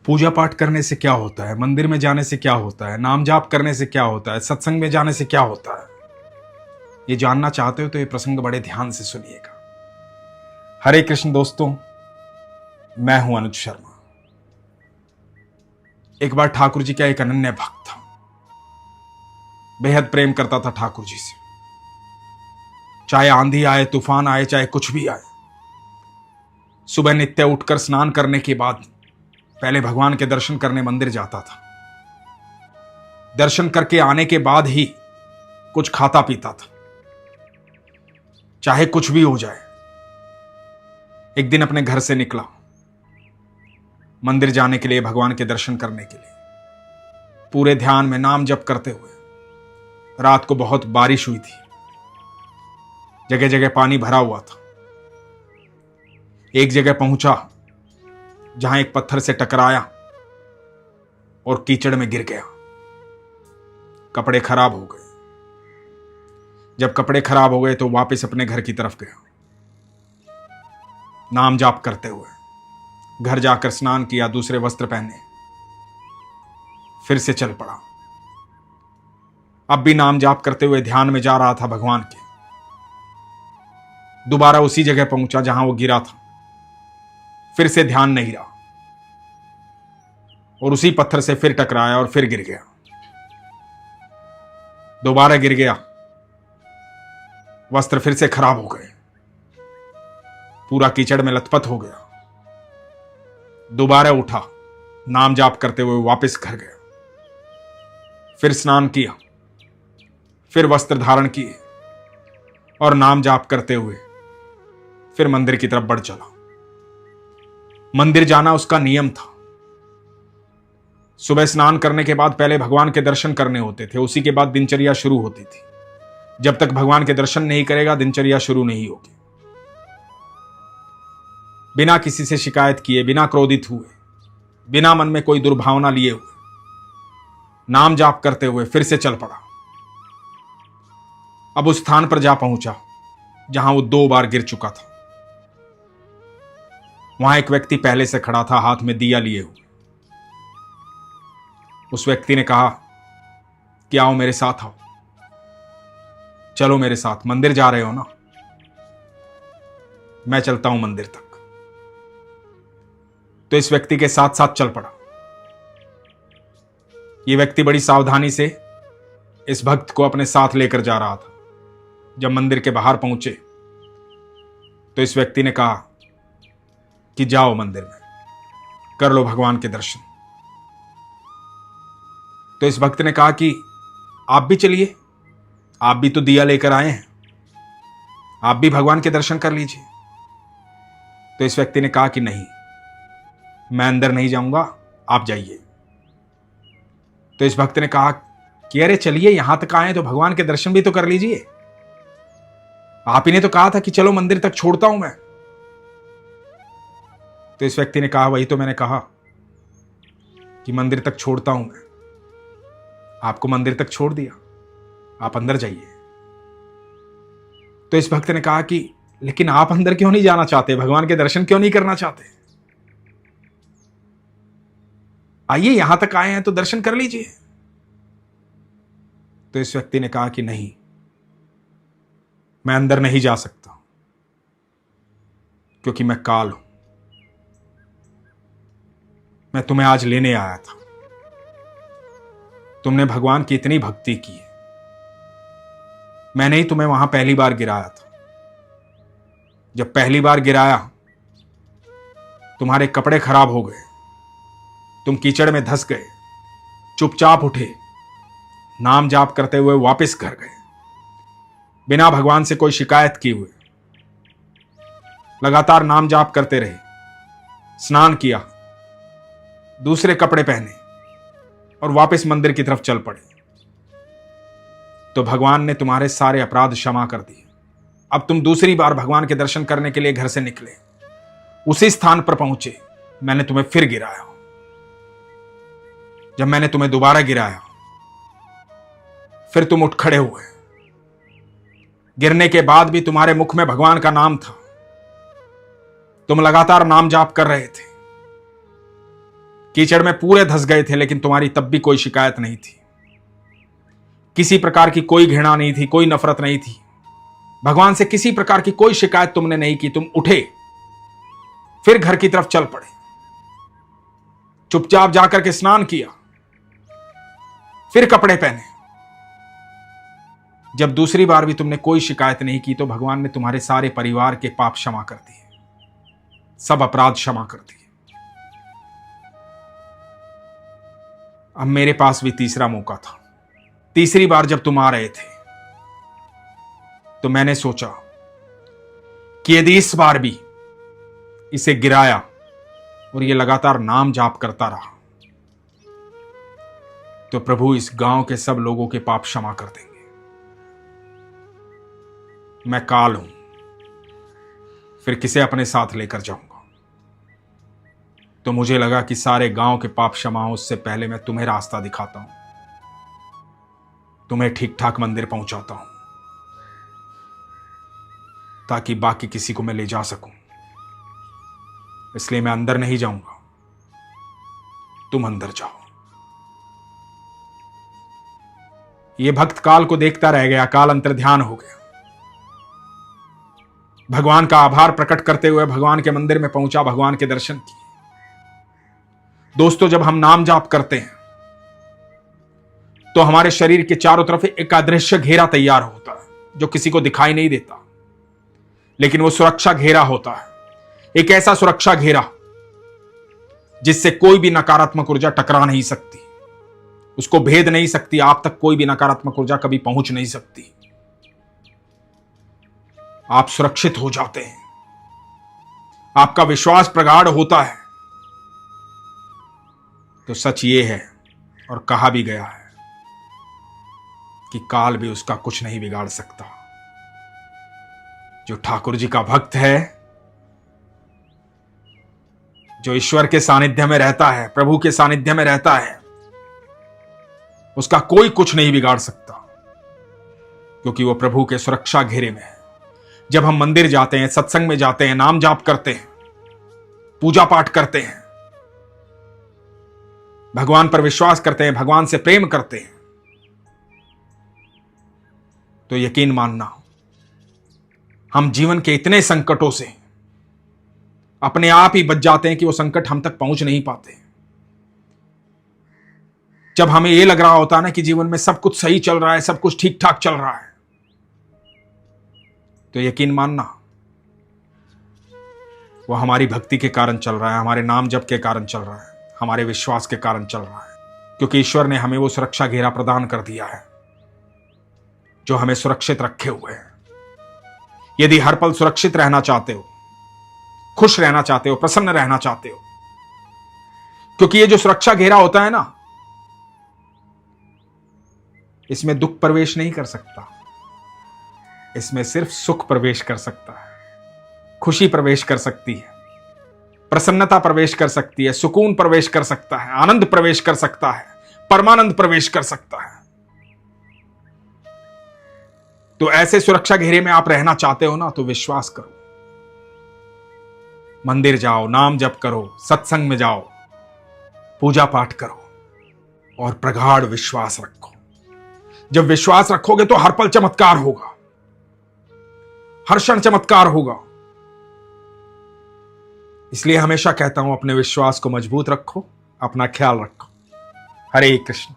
पूजा पाठ करने से क्या होता है, मंदिर में जाने से क्या होता है, नाम जाप करने से क्या होता है, सत्संग में जाने से क्या होता है, ये जानना चाहते हो तो ये प्रसंग बड़े ध्यान से सुनिएगा। हरे कृष्ण दोस्तों, मैं हूं अनुज शर्मा। एक बार ठाकुर जी का एक अनन्य भक्त था, बेहद प्रेम करता था ठाकुर जी से। चाहे आंधी आए, तूफान आए, चाहे कुछ भी आए, सुबह नित्य उठकर स्नान करने के बाद पहले भगवान के दर्शन करने मंदिर जाता था। दर्शन करके आने के बाद ही कुछ खाता पीता था, चाहे कुछ भी हो जाए। एक दिन अपने घर से निकला मंदिर जाने के लिए, भगवान के दर्शन करने के लिए, पूरे ध्यान में नाम जप करते हुए। रात को बहुत बारिश हुई थी, जगह जगह पानी भरा हुआ था। एक जगह पहुंचा जहां एक पत्थर से टकराया और कीचड़ में गिर गया। कपड़े खराब हो गए। जब कपड़े खराब हो गए तो वापस अपने घर की तरफ गया, नाम जाप करते हुए। घर जाकर स्नान किया, दूसरे वस्त्र पहने, फिर से चल पड़ा। अब भी नाम जाप करते हुए ध्यान में जा रहा था भगवान के। दोबारा उसी जगह पहुंचा जहां वो गिरा था। फिर से ध्यान नहीं रहा और उसी पत्थर से फिर टकराया और फिर गिर गया। दोबारा गिर गया, वस्त्र फिर से खराब हो गए, पूरा कीचड़ में लथपथ हो गया। दोबारा उठा, नाम जाप करते हुए वापस घर गया। फिर स्नान किया, फिर वस्त्र धारण किए और नाम जाप करते हुए फिर मंदिर की तरफ बढ़ चला। मंदिर जाना उसका नियम था। सुबह स्नान करने के बाद पहले भगवान के दर्शन करने होते थे, उसी के बाद दिनचर्या शुरू होती थी। जब तक भगवान के दर्शन नहीं करेगा, दिनचर्या शुरू नहीं होगी। बिना किसी से शिकायत किए, बिना क्रोधित हुए, बिना मन में कोई दुर्भावना लिए हुए, नाम जाप करते हुए फिर से चल पड़ा। अब उस स्थान पर जा पहुंचा जहां वो 2 बार गिर चुका था। वहां एक व्यक्ति पहले से खड़ा था, हाथ में दिया लिए हुए। उस व्यक्ति ने कहा कि आओ मेरे साथ आओ, चलो मेरे साथ। मंदिर जा रहे हो ना? मैं चलता हूं मंदिर तक। तो इस व्यक्ति के साथ साथ चल पड़ा। यह व्यक्ति बड़ी सावधानी से इस भक्त को अपने साथ लेकर जा रहा था। जब मंदिर के बाहर पहुंचे तो इस व्यक्ति ने कहा कि जाओ मंदिर में, कर लो भगवान के दर्शन। तो इस भक्त ने कहा कि आप भी चलिए, आप भी तो दिया लेकर आए हैं, आप भी भगवान के दर्शन कर लीजिए। तो इस व्यक्ति ने कहा कि नहीं, मैं अंदर नहीं जाऊंगा, आप जाइए। तो इस भक्त ने कहा कि अरे चलिए, यहां तक आए तो भगवान के दर्शन भी तो कर लीजिए। आप ही ने तो कहा था कि चलो मंदिर तक छोड़ता हूं मैं। तो इस व्यक्ति ने कहा, वही तो मैंने कहा कि मंदिर तक छोड़ता हूं मैं। आपको मंदिर तक छोड़ दिया, आप अंदर जाइए। तो इस भक्त ने कहा कि लेकिन आप अंदर क्यों नहीं जाना चाहते, भगवान के दर्शन क्यों नहीं करना चाहते? आइए, यहां तक आए हैं तो दर्शन कर लीजिए। तो इस व्यक्ति ने कहा कि नहीं, मैं अंदर नहीं जा सकता, क्योंकि मैं काल हूं। मैं तुम्हें आज लेने आया था। तुमने भगवान की इतनी भक्ति की है, मैंने ही तुम्हें वहां पहली बार गिराया था। जब पहली बार गिराया, तुम्हारे कपड़े खराब हो गए, तुम कीचड़ में धंस गए, चुपचाप उठे, नाम जाप करते हुए वापस घर गए, बिना भगवान से कोई शिकायत किए हुए। लगातार नाम जाप करते रहे, स्नान किया, दूसरे कपड़े पहने और वापस मंदिर की तरफ चल पड़े। तो भगवान ने तुम्हारे सारे अपराध क्षमा कर दिए। अब तुम दूसरी बार भगवान के दर्शन करने के लिए घर से निकले, उसी स्थान पर पहुंचे, मैंने तुम्हें फिर गिराया। जब मैंने तुम्हें दोबारा गिराया, फिर तुम उठ खड़े हुए। गिरने के बाद भी तुम्हारे मुख में भगवान का नाम था। तुम लगातार नाम जाप कर रहे थे कीचड़ में पूरे धंस गए थे, लेकिन तुम्हारी तब भी कोई शिकायत नहीं थी, किसी प्रकार की कोई घृणा नहीं थी, कोई नफरत नहीं थी, भगवान से किसी प्रकार की कोई शिकायत तुमने नहीं की। तुम उठे, फिर घर की तरफ चल पड़े, चुपचाप जाकर के स्नान किया, फिर कपड़े पहने। जब दूसरी बार भी तुमने कोई शिकायत नहीं की तो भगवान ने तुम्हारे सारे परिवार के पाप क्षमा कर दिए, सब अपराध क्षमा कर दिए। अब मेरे पास भी तीसरा मौका था। तीसरी बार जब तुम आ रहे थे तो मैंने सोचा कि यदि इस बार भी इसे गिराया और ये लगातार नाम जाप करता रहा तो प्रभु इस गांव के सब लोगों के पाप क्षमा कर देंगे। मैं काल हूं, फिर किसे अपने साथ लेकर जाऊंगा? तो मुझे लगा कि सारे गांव के पाप क्षमा हो उससे पहले मैं तुम्हें रास्ता दिखाता हूं, तुम्हें ठीक ठाक मंदिर पहुंचाता हूं, ताकि बाकी किसी को मैं ले जा सकूं। इसलिए मैं अंदर नहीं जाऊंगा, तुम अंदर जाओ। ये भक्त काल को देखता रह गया, काल अंतर्ध्यान हो गया। भगवान का आभार प्रकट करते हुए भगवान के मंदिर में पहुंचा, भगवान के दर्शन किए। दोस्तों, जब हम नाम जाप करते हैं तो हमारे शरीर के चारों तरफ एक अदृश्य घेरा तैयार होता है, जो किसी को दिखाई नहीं देता, लेकिन वो सुरक्षा घेरा होता है। एक ऐसा सुरक्षा घेरा जिससे कोई भी नकारात्मक ऊर्जा टकरा नहीं सकती, उसको भेद नहीं सकती, आप तक कोई भी नकारात्मक ऊर्जा कभी पहुंच नहीं सकती। आप सुरक्षित हो जाते हैं, आपका विश्वास प्रगाढ़ होता है। तो सच ये है, और कहा भी गया है, कि काल भी उसका कुछ नहीं बिगाड़ सकता। जो ठाकुर जी का भक्त है, जो ईश्वर के सानिध्य में रहता है, प्रभु के सानिध्य में रहता है, उसका कोई कुछ नहीं बिगाड़ सकता, क्योंकि वो प्रभु के सुरक्षा घेरे में है। जब हम मंदिर जाते हैं, सत्संग में जाते हैं, नाम जाप करते हैं, पूजा पाठ करते हैं, भगवान पर विश्वास करते हैं, भगवान से प्रेम करते हैं, तो यकीन मानना, हम जीवन के इतने संकटों से अपने आप ही बच जाते हैं कि वो संकट हम तक पहुंच नहीं पाते। जब हमें यह लग रहा होता है ना कि जीवन में सब कुछ सही चल रहा है, सब कुछ ठीक ठाक चल रहा है, तो यकीन मानना, वो हमारी भक्ति के कारण चल रहा है, हमारे नाम जप के कारण चल रहा है, हमारे विश्वास के कारण चल रहा है। क्योंकि ईश्वर ने हमें वो सुरक्षा घेरा प्रदान कर दिया है जो हमें सुरक्षित रखे हुए है। यदि हर पल सुरक्षित रहना चाहते हो, खुश रहना चाहते हो, प्रसन्न रहना चाहते हो, क्योंकि ये जो सुरक्षा घेरा होता है ना, इसमें दुख प्रवेश नहीं कर सकता, इसमें सिर्फ सुख प्रवेश कर सकता है, खुशी प्रवेश कर सकती है, प्रसन्नता प्रवेश कर सकती है, सुकून प्रवेश कर सकता है, आनंद प्रवेश कर सकता है, परमानंद प्रवेश कर सकता है। तो ऐसे सुरक्षा घेरे में आप रहना चाहते हो ना, तो विश्वास करो, मंदिर जाओ, नाम जप करो, सत्संग में जाओ, पूजा पाठ करो और प्रगाढ़ विश्वास रखो। जब विश्वास रखोगे तो हर पल चमत्कार होगा, हर क्षण चमत्कार होगा। इसलिए हमेशा कहता हूं, अपने विश्वास को मजबूत रखो, अपना ख्याल रखो। हरे कृष्ण।